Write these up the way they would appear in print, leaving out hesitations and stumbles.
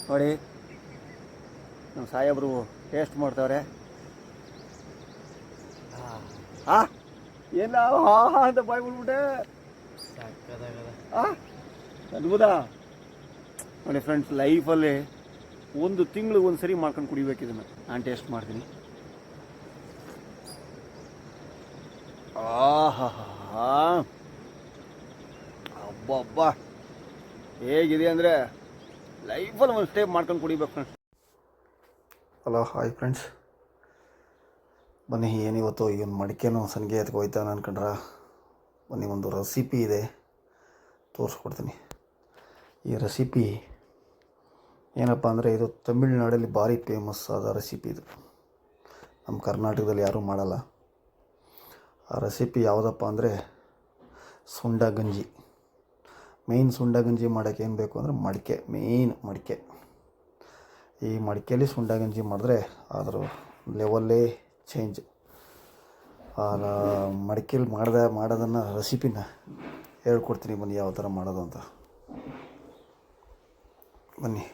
ನೋಡಿ ನಮ್ಮ ಸಾಹೇಬ್ರು ಟೇಸ್ಟ್ ಮಾಡ್ತಾವ್ರೆ. ಹಾಂ ಏನ ಹಾ ಅಂತ ಬಾಯ್ ಬಿಡ್ಬಿಟ್ಟೆ. ಅದ್ಭುತ ನೋಡಿ ಫ್ರೆಂಡ್ಸ್, ಲೈಫಲ್ಲಿ ಒಂದು ತಿಂಗಳಿಗೆ ಒಂದು ಸರಿ ಮಾಡ್ಕೊಂಡು ಕುಡಿಬೇಕು ಇದನ್ನು. ನಾನು ಟೇಸ್ಟ್ ಮಾಡ್ತೀನಿ. ಆಹಾ ಹಬ್ಬ ಹೇಗಿದೆ ಅಂದರೆ ಲೈಫಲ್ಲಿ ಒಂದು ಸ್ಟೇ ಮಾಡ್ಕೊಂಡು ಕುಡಿಬೇಕು ಫ್ರೆಂಡ್ಸ್. ಹಲೋ ಹಾಯ್ ಫ್ರೆಂಡ್ಸ್, ಬನ್ನಿ ಏನಿವತ್ತು ಈ ಒಂದು ಮಡಿಕೆನೂ ಸನ್ಗೆ ಎತ್ಕೊ ಹೋಯ್ತಾನೆ ಅನ್ಕೊಂಡ್ರ. ಬನ್ನಿ ಒಂದು ರೆಸಿಪಿ ಇದೆ ತೋರಿಸ್ಕೊಡ್ತೀನಿ. ಈ ರೆಸಿಪಿ ಏನಪ್ಪ ಅಂದರೆ ಇದು ತಮಿಳ್ನಾಡಲ್ಲಿ ಭಾರಿ ಫೇಮಸ್ ಆದ ರೆಸಿಪಿ. ಇದು ನಮ್ಮ ಕರ್ನಾಟಕದಲ್ಲಿ ಯಾರೂ ಮಾಡಲ್ಲ. ಆ ರೆಸಿಪಿ ಯಾವುದಪ್ಪ ಅಂದರೆ ಸುಂಡ ಗಂಜಿ. ಮೇಯ್ನ್ ಸುಂಡ ಗಂಜಿ ಮಾಡೋಕ್ಕೆ ಏನು ಬೇಕು ಅಂದರೆ ಮಡಿಕೆ, ಮೇಯ್ನ್ ಮಡಿಕೆ. ಈ ಮಡಿಕೆಯಲ್ಲಿ ಸುಂಡ ಗಂಜಿ ಮಾಡಿದ್ರೆ ಅದರ ಲೆವೆಲ್ಲೇ ಚೇಂಜ್. ಆ ಮಡಿಕೆಯಲ್ಲಿ ಮಾಡೋದನ್ನು ರೆಸಿಪಿನ ಹೇಳ್ಕೊಡ್ತೀನಿ. ಬನ್ನಿ ಯಾವ ಥರ ಮಾಡೋದು ಅಂತ. ಬನ್ನಿ,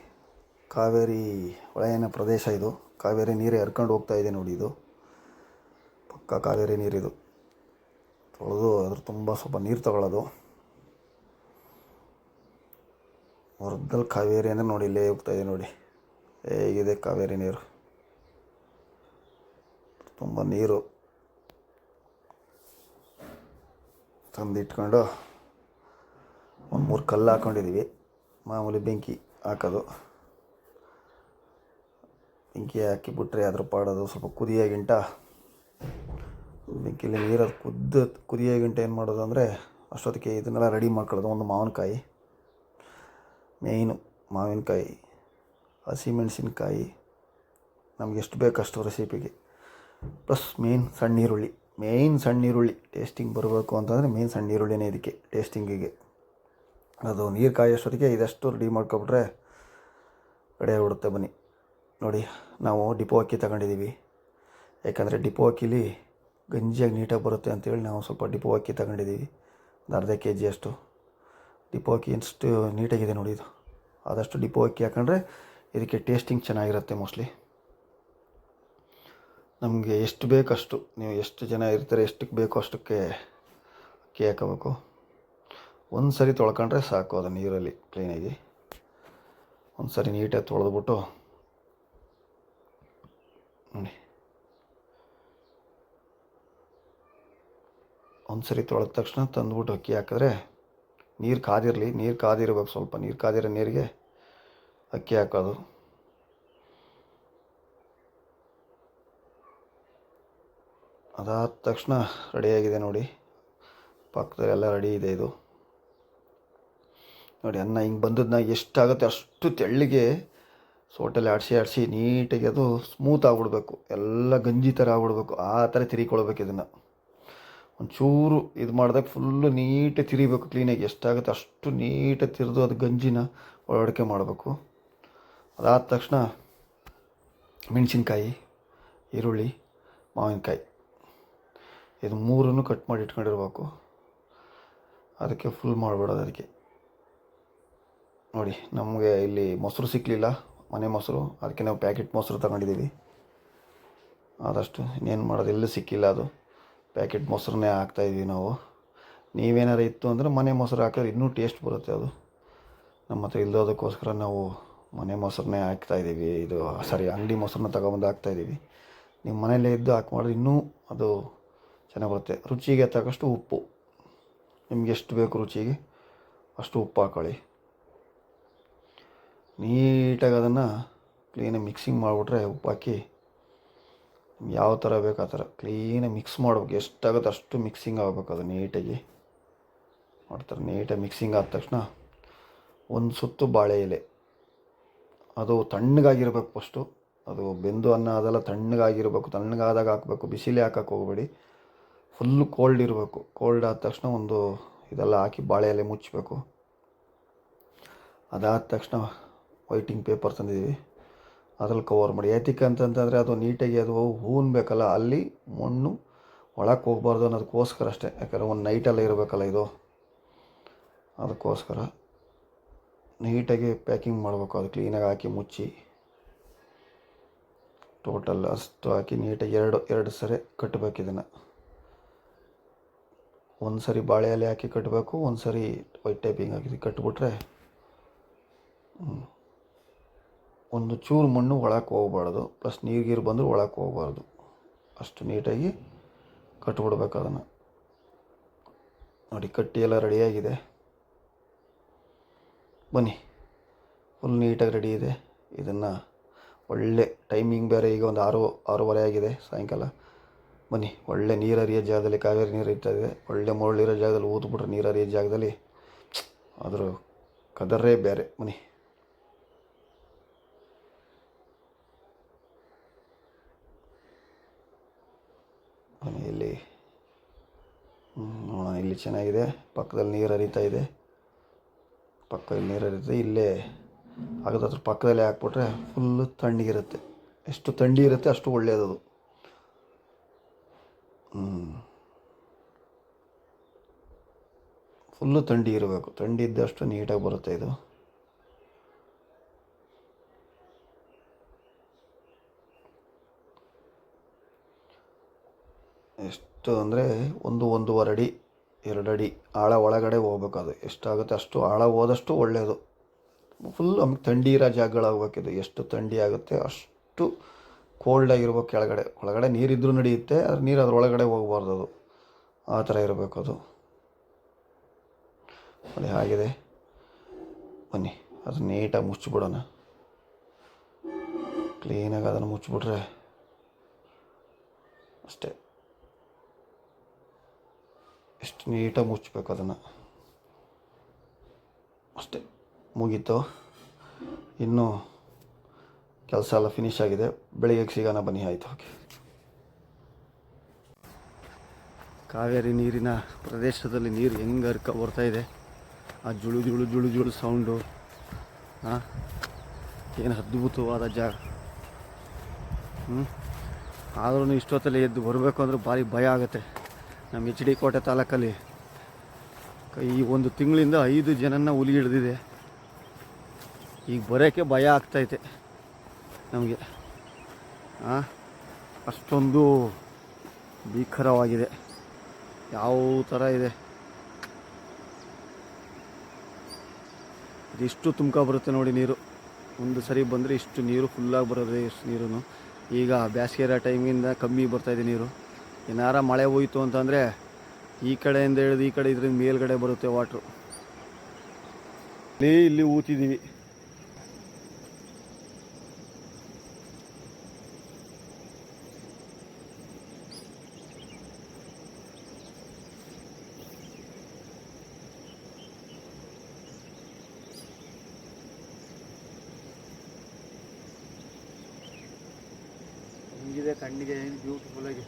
ಕಾವೇರಿ ಹೊಳೆಯನ ಪ್ರದೇಶ ಇದು. ಕಾವೇರಿ ನೀರೇ ಹರ್ಕೊಂಡು ಹೋಗ್ತಾಯಿದೆ ನೋಡಿ. ಇದು ಪಕ್ಕ ಕಾವೇರಿ ನೀರಿದು. ತೊಳೆದು ಅದ್ರ ತುಂಬ ಸ್ವಲ್ಪ ನೀರು ತಗೊಳ್ಳೋದು. ಹೊರದಲ್ಲಿ ಕಾವೇರಿ ಅಂದರೆ ನೋಡಿ, ಇಲ್ಲೇ ಹೋಗ್ತಾಯಿದೆ ನೋಡಿ ಹೇಗಿದೆ ಕಾವೇರಿ ನೀರು. ತುಂಬ ನೀರು ತಂದಿಟ್ಕೊಂಡು ಒಂದು 3 ಕಲ್ಲು ಹಾಕ್ಕೊಂಡಿದ್ದೀವಿ. ಮಾಮೂಲಿ ಬೆಂಕಿ ಹಾಕೋದು. ಬೆಂಕಿ ಹಾಕಿಬಿಟ್ರೆ ಅದ್ರ ಪಾಡೋದು ಸ್ವಲ್ಪ ಕುದಿಯೋಗಿಂಟ ಬೆಂಕಿಲಿ ನೀರಲ್ಲಿ ಕುದಿಯೋಗಿಂಟ ಏನು ಮಾಡೋದು ಅಂದರೆ ಅಷ್ಟೊತ್ತಿಗೆ ಇದನ್ನೆಲ್ಲ ರೆಡಿ ಮಾಡ್ಕೊಳ್ಳೋದು. ಒಂದು ಮಾವಿನಕಾಯಿ, ಮೇಯ್ನು ಮಾವಿನಕಾಯಿ, ಹಸಿಮೆಣಸಿನ್ಕಾಯಿ ನಮ್ಗೆ ಎಷ್ಟು ಬೇಕಷ್ಟು ರೆಸಿಪಿಗೆ, ಪ್ಲಸ್ ಮೇಯ್ನ್ ಸಣ್ಣ ಈರುಳ್ಳಿ. ಮೇಯ್ನ್ ಸಣ್ಣ ಈರುಳ್ಳಿ ಟೇಸ್ಟಿಂಗ್ ಬರಬೇಕು ಅಂತಂದರೆ ಮೇಯ್ನ್ ಸಣ್ಣ ಈರುಳ್ಳಿನೇ ಇದಕ್ಕೆ ಟೇಸ್ಟಿಂಗಿಗೆ. ಅದು ನೀರು ಕಾಯೋಷ್ಟೊತ್ತಿಗೆ ಇದಷ್ಟು ರೆಡಿ ಮಾಡ್ಕೊಬಿಟ್ರೆ ರೆಡಿ ಆಗಿಬಿಡುತ್ತೆ. ಬನ್ನಿ ನೋಡಿ, ನಾವು ಡಿಪೋ ಅಕ್ಕಿ ತಗೊಂಡಿದ್ದೀವಿ. ಯಾಕಂದರೆ ಡಿಪೋ ಅಕ್ಕಿಲಿ ಗಂಜಿಯಾಗಿ ನೀಟಾಗಿ ಬರುತ್ತೆ ಅಂತೇಳಿ ನಾವು ಸ್ವಲ್ಪ ಡಿಪೋ ಅಕ್ಕಿ ತಗೊಂಡಿದ್ದೀವಿ. ಒಂದು ಅರ್ಧ kg ಅಷ್ಟು ಡಿಪೋ ಅಕ್ಕಿ. ಎಷ್ಟು ನೀಟಾಗಿದೆ ನೋಡಿ ಇದು. ಆದಷ್ಟು ಡಿಪೋ ಅಕ್ಕಿ ಹಾಕೊಂಡ್ರೆ ಇದಕ್ಕೆ ಟೇಸ್ಟಿಂಗ್ ಚೆನ್ನಾಗಿರುತ್ತೆ. ಮೋಸ್ಟ್ಲಿ ನಮಗೆ ಎಷ್ಟು ಬೇಕಷ್ಟು, ನೀವು ಎಷ್ಟು ಜನ ಇರ್ತಾರೆ ಎಷ್ಟಕ್ಕೆ ಬೇಕೋ ಅಷ್ಟಕ್ಕೆ ಅಕ್ಕಿ ಹಾಕೋಬೇಕು. ಒಂದು ಸರಿ ತೊಳ್ಕೊಂಡ್ರೆ ಸಾಕು. ಅದು ನೀರಲ್ಲಿ ಕ್ಲೀನಾಗಿ ಒಂದು ಸರಿ ನೀಟಾಗಿ ತೊಳೆದ್ಬಿಟ್ಟು ನೋಡಿ, ಒಂದು ಸರಿ ತೊಳೆದ ತಕ್ಷಣ ತಂದುಬಿಟ್ಟು ಅಕ್ಕಿ ಹಾಕಿದ್ರೆ ನೀರು ಕಾದಿರಲಿ. ನೀರು ಕಾದಿರಬೇಕು, ಸ್ವಲ್ಪ ನೀರು ಕಾದಿರೋ ನೀರಿಗೆ ಅಕ್ಕಿ ಹಾಕೋದು. ಅದಾದ ತಕ್ಷಣ ರೆಡಿಯಾಗಿದೆ ನೋಡಿ. ಪಕ್ಕದಲ್ಲಿ ಎಲ್ಲ ರೆಡಿ ಇದೆ. ಇದು ನೋಡಿ, ಅನ್ನ ಹಿಂಗೆ ಬಂದದನ್ನ ಎಷ್ಟಾಗುತ್ತೆ ಅಷ್ಟು ತೆಳ್ಳಗೆ ಸೋಟಲ್ಲಿ ಆಡಿಸಿ ನೀಟಾಗಿ ಅದು ಸ್ಮೂತ್ ಆಗಿಬಿಡ್ಬೇಕು. ಎಲ್ಲ ಗಂಜಿ ಥರ ಆಗ್ಬಿಡ್ಬೇಕು. ಆ ಥರ ತಿರಿಕೊಳ್ಬೇಕು. ಇದನ್ನು ಒಂಚೂರು ಇದು ಮಾಡಿದಾಗ ಫುಲ್ಲು ನೀಟಾಗಿ ತಿರಿಬೇಕು ಕ್ಲೀನಾಗಿ. ಎಷ್ಟಾಗುತ್ತೆ ಅಷ್ಟು ನೀಟಾಗಿ ತಿರಿದು ಅದು ಗಂಜಿನ ಒಳಗಡೆ ಮಾಡಬೇಕು. ಅದಾದ ತಕ್ಷಣ ಮೆಣಸಿನ್ಕಾಯಿ, ಈರುಳ್ಳಿ, ಮಾವಿನಕಾಯಿ ಇದು ಮೂರನ್ನು ಕಟ್ ಮಾಡಿ ಇಟ್ಕೊಂಡಿರ್ಬೇಕು. ಅದಕ್ಕೆ ಫುಲ್ ಮಾಡಿಬಿಡೋದು. ಅದಕ್ಕೆ ನೋಡಿ, ನಮಗೆ ಇಲ್ಲಿ ಮೊಸರು ಸಿಕ್ಕಲಿಲ್ಲ, ಮನೆ ಮೊಸರು. ಅದಕ್ಕೆ ನಾವು ಪ್ಯಾಕೆಟ್ ಮೊಸರು ತಗೊಂಡಿದ್ದೀವಿ. ಆದಷ್ಟು ಇನ್ನೇನು ಮಾಡೋದು, ಎಲ್ಲೂ ಸಿಕ್ಕಿಲ್ಲ. ಅದು ಪ್ಯಾಕೆಟ್ ಮೊಸರನ್ನೇ ಹಾಕ್ತಾಯಿದ್ವಿ ನಾವು. ನೀವೇನಾರು ಇತ್ತು ಅಂದರೆ ಮನೆ ಮೊಸರು ಹಾಕಿದ್ರೆ ಇನ್ನೂ ಟೇಸ್ಟ್ ಬರುತ್ತೆ. ಅದು ನಮ್ಮ ಹತ್ರ ಇಲ್ಲದಕ್ಕೋಸ್ಕರ ನಾವು ಮನೆ ಮೊಸರನ್ನೇ ಹಾಕ್ತಾಯಿದ್ದೀವಿ. ಇದು ಅಂಗಡಿ ಮೊಸರನ್ನ ತಗೊಬಂದು ಹಾಕ್ತಾಯಿದ್ದೀವಿ. ನಿಮ್ಮ ಮನೆಯಲ್ಲೇ ಇದ್ದು ಹಾಕಿ ಮಾಡಿದ್ರೆ ಇನ್ನೂ ಅದು ಚೆನ್ನಾಗಿ ಬರುತ್ತೆ. ರುಚಿಗೆ ತಕ್ಕಷ್ಟು ಉಪ್ಪು, ನಿಮ್ಗೆ ಎಷ್ಟು ಬೇಕು ರುಚಿಗೆ ಅಷ್ಟು ಉಪ್ಪು ಹಾಕ್ಕೊಳ್ಳಿ. ನೀಟಾಗಿ ಅದನ್ನು ಕ್ಲೀನಾಗಿ ಮಿಕ್ಸಿಂಗ್ ಮಾಡಿಬಿಟ್ರೆ, ಉಪ್ಪು ಹಾಕಿ ಯಾವ ಥರ ಬೇಕು ಆ ಥರ ಕ್ಲೀನಾಗಿ ಮಿಕ್ಸ್ ಮಾಡ್ಬೇಕು. ಎಷ್ಟಾಗುತ್ತೆ ಅಷ್ಟು ಮಿಕ್ಸಿಂಗ್ ಆಗಬೇಕು. ಅದು ನೀಟಾಗಿ ಮಾಡ್ತಾರೆ. ನೀಟಾಗಿ ಮಿಕ್ಸಿಂಗ್ ಆದ ತಕ್ಷಣ ಒಂದು ಸುತ್ತು ಬಾಳೆ ಎಲೆ, ಅದು ತಣ್ಣಗಾಗಿರ್ಬೇಕು ಫಸ್ಟು. ಅದು ಬೆಂದು ಅನ್ನ ಅದೆಲ್ಲ ತಣ್ಣಗಾಗಿರ್ಬೇಕು. ತಣ್ಣಗಾದಾಗ ಹಾಕಬೇಕು, ಬಿಸಿಲೇ ಹಾಕಕ್ಕೆ ಹೋಗಬೇಡಿ. ಫುಲ್ಲು ಕೋಲ್ಡ್ ಇರಬೇಕು. ಕೋಲ್ಡ್ ಆದ ತಕ್ಷಣ ಒಂದು ಇದೆಲ್ಲ ಹಾಕಿ ಬಾಳೆ ಎಲೆ ಮುಚ್ಚಬೇಕು. ಅದಾದ ತಕ್ಷಣ ವೈಟಿಂಗ್ ಪೇಪರ್ ತಂದಿದ್ದೀವಿ, ಅದ್ರಲ್ಲಿ ಕವರ್ ಮಾಡಿ. ಏತಕ್ಕೆ ಅಂತಂತಂದರೆ ಅದು ನೀಟಾಗಿ ಅದು ಹೂನ್ ಬೇಕಲ್ಲ, ಅಲ್ಲಿ ಮಣ್ಣು ಒಳಕ್ಕೆ ಹೋಗ್ಬಾರ್ದು ಅನ್ನೋದಕ್ಕೋಸ್ಕರ ಅಷ್ಟೇ. ಯಾಕಂದರೆ ಒಂದು ನೈಟೆಲ್ಲ ಇರಬೇಕಲ್ಲ ಇದು, ಅದಕ್ಕೋಸ್ಕರ ನೀಟಾಗಿ ಪ್ಯಾಕಿಂಗ್ ಮಾಡಬೇಕು. ಅದು ಕ್ಲೀನಾಗಿ ಹಾಕಿ ಮುಚ್ಚಿ ಟೋಟಲ್ ಅಷ್ಟು ಹಾಕಿ ನೀಟಾಗಿ ಎರಡು ಸರಿ ಕಟ್ಟಬೇಕು. ಇದನ್ನು ಒಂದು ಸರಿ ಬಾಳೆ ಎಲೆ ಹಾಕಿ ಕಟ್ಟಬೇಕು, ಒಂದು ಸರಿ ವೈಟ್ ಟೈಪಿಂಗ್ ಹಾಕಿ ಕಟ್ಟಿಬಿಟ್ರೆ ಒಂದು ಚೂರು ಮಣ್ಣು ಒಳಕ್ಕೆ ಹೋಗ್ಬಾರ್ದು, ಪ್ಲಸ್ ನೀರು ಬಂದರೂ ಒಳಕ್ಕೆ ಹೋಗ್ಬಾರ್ದು. ಅಷ್ಟು ನೀಟಾಗಿ ಕಟ್ಟಿಬಿಡ್ಬೇಕು ಅದನ್ನು. ನೋಡಿ ಕಟ್ಟಿ ಎಲ್ಲ ರೆಡಿಯಾಗಿದೆ. ಬನ್ನಿ, ಫುಲ್ ನೀಟಾಗಿ ರೆಡಿ ಇದೆ. ಇದನ್ನು ಒಳ್ಳೆ ಟೈಮಿಂಗ್ ಬೇರೆ, ಈಗ ಒಂದು 6:30 ಆಗಿದೆ ಸಾಯಂಕಾಲ. ಬನ್ನಿ, ಒಳ್ಳೆ ನೀರು ಹರಿಯೋ ಜಾಗದಲ್ಲಿ, ಕಾವೇರಿ ನೀರು ಹರಿತಾ ಇದೆ, ಒಳ್ಳೆ ಮರಳಿರೋ ಜಾಗದಲ್ಲಿ ಊದ್ಬಿಟ್ರೆ ನೀರು ಹರಿಯೋ ಜಾಗದಲ್ಲಿ ಅದ್ರ ಕದರೇ ಬೇರೆ. ಬನ್ನಿ, ಬನ್ನಿ ಇಲ್ಲಿ ನೋಡೋಣ. ಇಲ್ಲಿ ಚೆನ್ನಾಗಿದೆ, ಪಕ್ಕದಲ್ಲಿ ನೀರು ಹರಿತಾ ಇದೆ, ಪಕ್ಕದಲ್ಲಿ ನೀರು ಹರಿಯುತ್ತೆ. ಇಲ್ಲೇ ಆಗದ ಹತ್ರ ಪಕ್ಕದಲ್ಲೇ ಹಾಕ್ಬಿಟ್ರೆ ಫುಲ್ಲು ತಣ್ಣಗಿರುತ್ತೆ. ಎಷ್ಟು ಥಂಡಿ ಇರುತ್ತೆ ಅಷ್ಟು ಒಳ್ಳೆಯದದು. ಫುಲ್ಲು ಥಂಡಿ ಇರಬೇಕು, ಥಂಡಿ ಇದ್ದಷ್ಟು ನೀಟಾಗಿ ಬರುತ್ತೆ ಇದು. ಎಷ್ಟು ಅಂದರೆ 1-1.5 ಅಡಿ 2 ಅಡಿ ಆಳ ಒಳಗಡೆ ಹೋಗ್ಬೇಕು. ಅದು ಎಷ್ಟಾಗುತ್ತೆ ಅಷ್ಟು ಆಳ ಹೋದಷ್ಟು ಒಳ್ಳೆಯದು. ಫುಲ್ ನಮಗೆ ಥಂಡಿ ಇರೋ ಜಾಗಗಳಾಗಬೇಕಿದು. ಎಷ್ಟು ಥಂಡಿ ಆಗುತ್ತೆ ಅಷ್ಟು ಕೋಲ್ಡಾಗಿರ್ಬೇಕು. ಕೆಳಗಡೆ ಒಳಗಡೆ ನೀರಿದ್ರೂ ನಡೆಯುತ್ತೆ, ಅದ್ರ ನೀರು ಅದರೊಳಗಡೆ ಹೋಗ್ಬಾರ್ದು. ಅದು ಆ ಥರ ಇರಬೇಕು ಅದು. ಅಲ್ಲಿ ಆಗಿದೆ. ಬನ್ನಿ, ಅದನ್ನು ನೀಟಾಗಿ ಮುಚ್ಚಿಬಿಡೋಣ. ಕ್ಲೀನಾಗಿ ಅದನ್ನು ಮುಚ್ಚಿಬಿಟ್ರೆ ಅಷ್ಟೇ. ಎಷ್ಟು ನೀಟಾಗಿ ಮುಚ್ಚಬೇಕು ಅದನ್ನು, ಅಷ್ಟೇ, ಮುಗೀತು. ಇನ್ನೂ ಕೆಲಸ ಎಲ್ಲ ಫಿನಿಶ್ ಆಗಿದೆ. ಬೆಳಿಗ್ಗೆ ಸಿಗೋಣ ಬನ್ನಿ. ಆಯಿತು, ಓಕೆ. ಕಾವೇರಿ ನೀರಿನ ಪ್ರದೇಶದಲ್ಲಿ ನೀರು ಹೆಂಗೆ ಹರ್ಕ ಬರ್ತಾಯಿದೆ. ಆ ಜುಳು ಜುಳು ಜುಳು ಜುಳು ಸೌಂಡು, ಏನು ಅದ್ಭುತವಾದ ಜಾಗ. ಆದ್ರೂ ಇಷ್ಟೊತ್ತಲ್ಲಿ ಎದ್ದು ಬರಬೇಕು ಅಂದರೆ ಭಾರಿ ಭಯ ಆಗುತ್ತೆ. ನಮ್ಮ HD ಕೋಟೆ ತಾಲೂಕಲ್ಲಿ ಈ 1 ತಿಂಗಳಿಂದ 5 ಜನನ ಹುಲಿ ಹಿಡಿದಿದೆ. ಈಗ ಬರೋಕ್ಕೆ ಭಯ ಆಗ್ತೈತೆ ನಮಗೆ. ಅಷ್ಟೊಂದು ಭೀಕರವಾಗಿದೆ. ಯಾವ ಥರ ಇದೆ, ಇದಿಷ್ಟು ತುಂಬ್ಕ ಬರುತ್ತೆ ನೋಡಿ ನೀರು. ಒಂದು ಸರಿ ಬಂದರೆ ಇಷ್ಟು ನೀರು ಫುಲ್ಲಾಗಿ ಬರೋದು. ಇಷ್ಟು ನೀರು ಈಗ ಬೇಸಿಗೆ ಟೈಮಿಂದ ಕಮ್ಮಿ ಬರ್ತಾಯಿದೆ ನೀರು. ಏನಾರ ಮಳೆ ಹೋಯಿತು ಅಂತಂದರೆ ಈ ಕಡೆಯಿಂದ ಹಿಡಿದು ಈ ಕಡೆ ಇದರಿಂದ ಮೇಲ್ಗಡೆ ಬರುತ್ತೆ ವಾಟ್ರು. ಇಲ್ಲಿ ಊತಿದ್ದೀವಿ. ಹಿಂಗಿದೆ ಕಣ್ಣಿಗೆ, ಏನು ಬ್ಯೂಟಿಫುಲ್ಲಾಗಿ.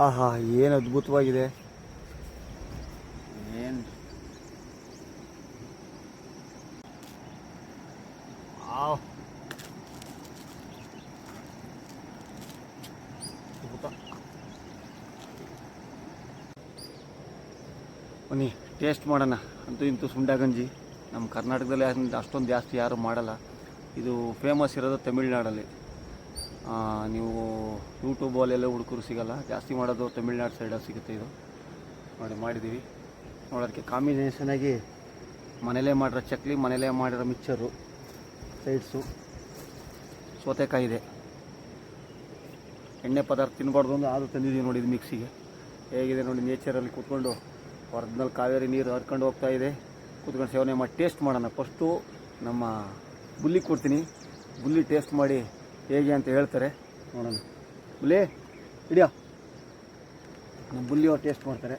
ಆಹಾ, ಏನು ಅದ್ಭುತವಾಗಿದೆ. ಏನು ಬನ್ನಿ ಟೇಸ್ಟ್ ಮಾಡೋಣ. ಅಂತೂ ಇಂತೂ ಸುಂಡ ಗಂಜಿ ನಮ್ಮ ಕರ್ನಾಟಕದಲ್ಲಿ ಅಷ್ಟೊಂದು ಜಾಸ್ತಿ ಯಾರು ಮಾಡಲ್ಲ. ಇದು ಫೇಮಸ್ ಇರೋದು ತಮಿಳ್ನಾಡಲ್ಲಿ. ನೀವು ಯೂಟ್ಯೂಬಲ್ಲೆಲ್ಲ ಹುಡುಕರು ಸಿಗೋಲ್ಲ. ಜಾಸ್ತಿ ಮಾಡೋದು ತಮಿಳ್ನಾಡು ಸೈಡಲ್ಲಿ ಸಿಗುತ್ತೆ. ಇದು ನೋಡಿ ಮಾಡಿದ್ದೀವಿ. ನೋಡೋದಕ್ಕೆ ಕಾಂಬಿನೇಷನಾಗಿ ಮನೇಲೇ ಮಾಡಿರೋ ಚಕ್ಲಿ, ಮನೇಲೇ ಮಾಡಿರೋ ಮಿಕ್ಚರು, ಸೈಡ್ಸು, ಸೌತೆಕಾಯಿ ಇದೆ. ಎಣ್ಣೆ ಪದಾರ್ಥ ತಿನ್ನಬಾರ್ದು ಅಂದರೆ ಆದರೂ ತಂದಿದ್ದೀವಿ ನೋಡಿ. ಇದು ಮಿಕ್ಸಿಗೆ ಹೇಗಿದೆ ನೋಡಿ. ನೇಚರಲ್ಲಿ ಕೂತ್ಕೊಂಡು ಹೊರದ್ನಲ್ಲಿ ಕಾವೇರಿ ನೀರು ಹರ್ಕೊಂಡು ಹೋಗ್ತಾಯಿದೆ. ಕೂತ್ಕೊಂಡು ಸೇವನೆ ಮಾಡಿ ಟೇಸ್ಟ್ ಮಾಡೋಣ. ಫಸ್ಟು ನಮ್ಮ ಬುಲ್ಲಿ ಕೊಡ್ತೀನಿ. ಬುಲ್ಲಿ ಟೇಸ್ಟ್ ಮಾಡಿ ಹೇಗೆ ಅಂತ ಹೇಳ್ತಾರೆ, ನೋಡೋಣ. ಬುಲ್ಲಿ ಹಿಡಿಯೋ, ನಮ್ಮ ಬುಲ್ಲಿ ಅವ್ರು ಟೇಸ್ಟ್ ಮಾಡ್ತಾರೆ.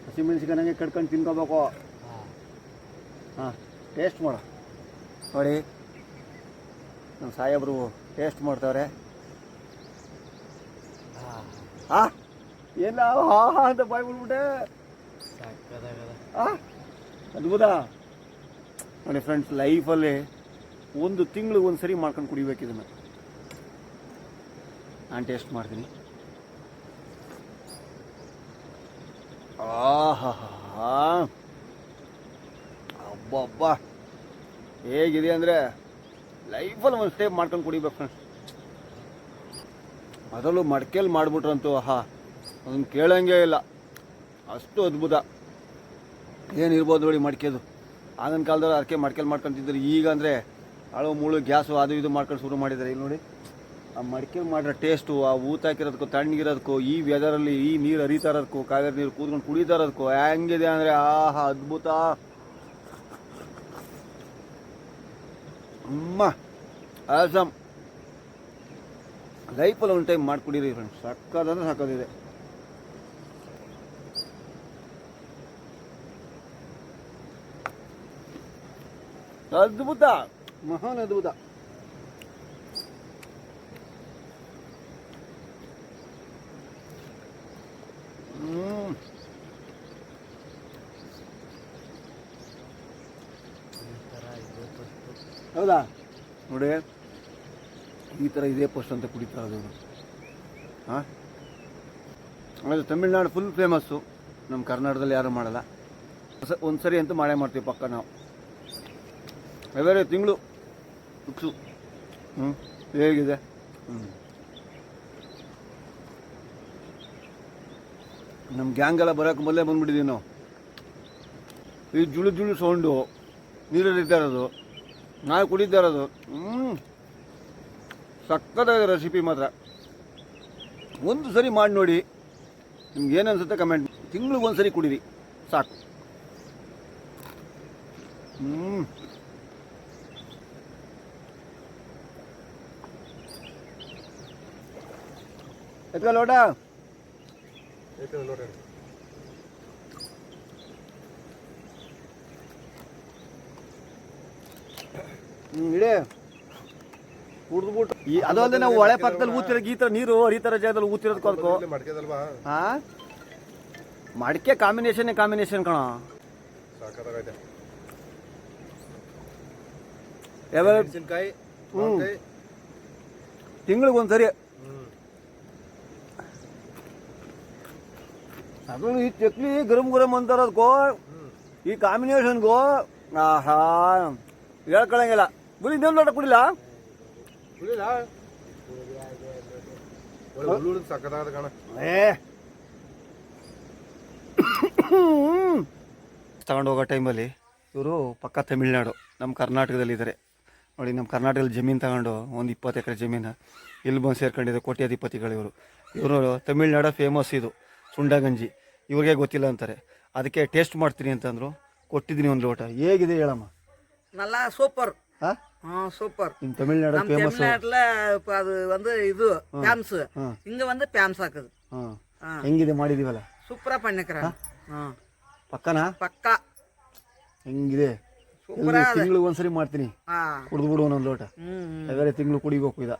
ಹಸಿಮೆಣ್ಸಿಕಾಯಿ ಕಡ್ಕೊಂಡು ತಿನ್ಕೋಬೇಕು. ಟೇಸ್ಟ್ ಮಾಡು ನೋಡಿ. ನಮ್ಮ ಸಾಹೇಬರು ಟೇಸ್ಟ್ ಮಾಡ್ತಾವ್ರೆ. ಎಲ್ಲ ಹಾ ಅಂತ ಬಾಯ್ ಬಿಡ್ಬಿಟ್ಟೆ. ಅದ್ಭುತ ನೋಡಿ ಫ್ರೆಂಡ್ಸ್, ಲೈಫಲ್ಲಿ 1 ತಿಂಗಳಿಗೆ ಒಂದು ಸರಿ ಮಾಡ್ಕೊಂಡು ಕುಡಿಬೇಕು ಇದನ್ನು. ನಾನು ಟೇಸ್ಟ್ ಮಾಡ್ತೀನಿ. ಅಬ್ಬಬ್ಬ ಹೇಗಿದೆ ಅಂದರೆ ಲೈಫಲ್ಲಿ ಒಂದು ಸ್ಟೇಪ್ ಮಾಡ್ಕೊಂಡು ಕುಡಿಬೇಕು ಫ್ರೆಂಡ್ಸ್. ಅದರಲ್ಲೂ ಮಡಿಕೆಯಲ್ಲಿ ಮಾಡಿಬಿಟ್ರಂತೂ ಅದನ್ನು ಕೇಳೋಂಗೇ ಇಲ್ಲ, ಅಷ್ಟು ಅದ್ಭುತ. ಏನಿರ್ಬೋದು ನೋಡಿ ಮಡಿಕೆದು. ಆಗಿನ ಕಾಲದಲ್ಲಿ ಅದಕ್ಕೆ ಮಡಿಕೆಯಲ್ಲಿ ಮಾಡ್ಕೊತಿದ್ರು. ಈಗ ಅಂದರೆ ಅಳು ಮುಳು ಗ್ಯಾಸು ಅದು ಇದು ಮಾಡ್ಕೊಂಡು ಶುರು ಮಾಡಿದ್ದಾರೆ. ಇಲ್ಲಿ ನೋಡಿ ಆ ಮಡಿಕೆಯಲ್ಲಿ ಮಾಡಿರೋ ಟೇಸ್ಟು, ಆ ಊತ ಹಾಕಿರೋದಕ್ಕೂ ತಣ್ಣಗಿರೋದಕ್ಕೂ, ಈ ವೆದರಲ್ಲಿ ಈ ನೀರು ಹರಿತಾ ಇರೋದಕ್ಕೂ, ಕಾವೇರಿ ನೀರು ಕೂತ್ಕೊಂಡು ಕುಡಿತಾ ಇರೋದಕ್ಕೂ ಹೆಂಗಿದೆ ಅಂದರೆ ಅದ್ಭುತ. ಆಸಮ್. ಲೈಫಲ್ಲಿ ಒಂದು ಟೈಮ್ ಮಾಡಿ ಕುಡೀರಿ ಫ್ರೆಂಡ್ಸ್, ಸಕ್ಕದಂದ್ರೆ ಸಕ್ಕದಿದೆ. ಅದ್ಭುತ, ಮಹಾನ್ ಅದ್ಭುತ. ಹೌದಾ ನೋಡಿ, ಈ ಥರ ಇದೇ ಪೋಸ್ಟ್ ಅಂತ ಕುಡಿತಾ ಇರೋದು. ಅದು ತಮಿಳ್ನಾಡು ಫುಲ್ ಫೇಮಸ್ಸು, ನಮ್ಮ ಕರ್ನಾಟಕದಲ್ಲಿ ಯಾರೂ ಮಾಡಲ್ಲ. ಒಂದು ಸರಿ ಅಂತೂ ಮಾಡೇ ಮಾಡ್ತೀವಿ ಪಕ್ಕ ನಾವು. ಬೇರೆ ತಿಂಗಳು ಫಿಕ್ಸು. ಹೇಗಿದೆ? ನಮ್ಮ ಗ್ಯಾಂಗೆಲ್ಲ ಬರೋಕ್ಕೆ ಮೊದಲೇ ಬಂದ್ಬಿಟ್ಟಿದ್ದೀವಿ ನಾವು. ಈ ಜುಳು ಜುಳು ಸೌಂಡು, ನೀರಲ್ಲಿ ಇರ್ತಾ ಇರೋದು, ನಾವು ಕುಡಿತಾ ಇರೋದು. ಸಕ್ಕತ್ತಾಗಿದೆ ರೆಸಿಪಿ ಮಾತ್ರ. ಒಂದು ಸರಿ ಮಾಡಿ ನೋಡಿ, ನಿಮ್ಗೆ ಏನು ಅನ್ಸುತ್ತೆ ಕಮೆಂಟ್. ತಿಂಗ್ಳಿಗೆ ಒಂದು ಸರಿ ಕುಡೀರಿ ಸಾಕು. ಎತ್ಕ ಲೋಟ. ಇಡೇ ಕುಡ್ದ್ಬಿಟ್ಟು ಅದು ಅಲ್ಲದೆ ನಾವು ಹೊಳೆ ಪಕ್ಕದಲ್ಲಿ ಊತಿರೋ ಈ ಥರ ನೀರು ಹರಿತರ ಜಾಗದಲ್ಲಿ ಊತಿರೋದಕ್ಕೂ ಅದಕ್ಕೂ ಮಡಿಕೆ ಕಾಂಬಿನೇಷನ್ ಕಣ. ತಿಂಗಳಿಗೆ ಒಂದ್ಸರಿ. ಅದು ಈ ಚಕ್ಲಿ ಗರಂ ಅಂತಾರದಕ್ಕೋ ಈ ಕಾಂಬಿನೇಷನ್ಗೂ ಹೇಳ್ಕೊಳಂಗಿಲ್ಲ. ಬರೀ ಇನ್ನೊಂದು ಲೋಟ ಕುಡಿಲ್ಲ. ತಗೊಂಡು ಹೋಗೋ ಟೈಮಲ್ಲಿ ಇವರು ಪಕ್ಕ ತಮಿಳ್ನಾಡು, ನಮ್ಮ ಕರ್ನಾಟಕದಲ್ಲಿದ್ದಾರೆ ನೋಡಿ. ನಮ್ಮ ಕರ್ನಾಟಕದಲ್ಲಿ ಜಮೀನು ತಗೊಂಡು ಒಂದು 20 ಎಕರೆ ಜಮೀನು ಇಲ್ಲಿ ಬಂದು ಸೇರ್ಕೊಂಡಿದೆ ಕೋಟ್ಯಾಧಿಪತಿಗಳು ಇವರು. ಇವರು ತಮಿಳ್ನಾಡು ಫೇಮಸ್ ಇದು ಸುಂಡಗಂಜಿ. ಇವ್ರಿಗೆ ಗೊತ್ತಿಲ್ಲ ಅಂತಾರೆ. ಅದಕ್ಕೆ ಟೇಸ್ಟ್ ಮಾಡ್ತೀನಿ ಅಂತಂದ್ರು, ಕೊಟ್ಟಿದ್ದೀನಿ ಒಂದು ಲೋಟ. ಹೇಗಿದೆ ಹೇಳಮ್ಮ? நல்லா சூப்பர். சூப்பர். தமிழ்நாடு ஃபேமஸ். தமிழ்நாட்டுல அது வந்து இது ஃபேமஸ். இங்க வந்து ஃபேமஸ் ஆகுது. ಹೆಂಗಿದೆ ಮಾಡಿದೀವಲ್ಲ? ಸೂಪರ್ பண்ணிக்கறேன். ಪಕ್ಕನಾ? ಪಕ್ಕ. ಹೆಂಗಿದೆ? ತಿಂಗಳಿಗೆ ಒಂದ್ಸರಿ ಮಾಡ್ತೀನಿ. ಕುಡಿದ್ಬಿಡು ಒಂದೊಂದು ಲೋಟ. ಬೇರೆ ತಿಂಗಳು ಕುಡಿಬೇಕು ಇದ.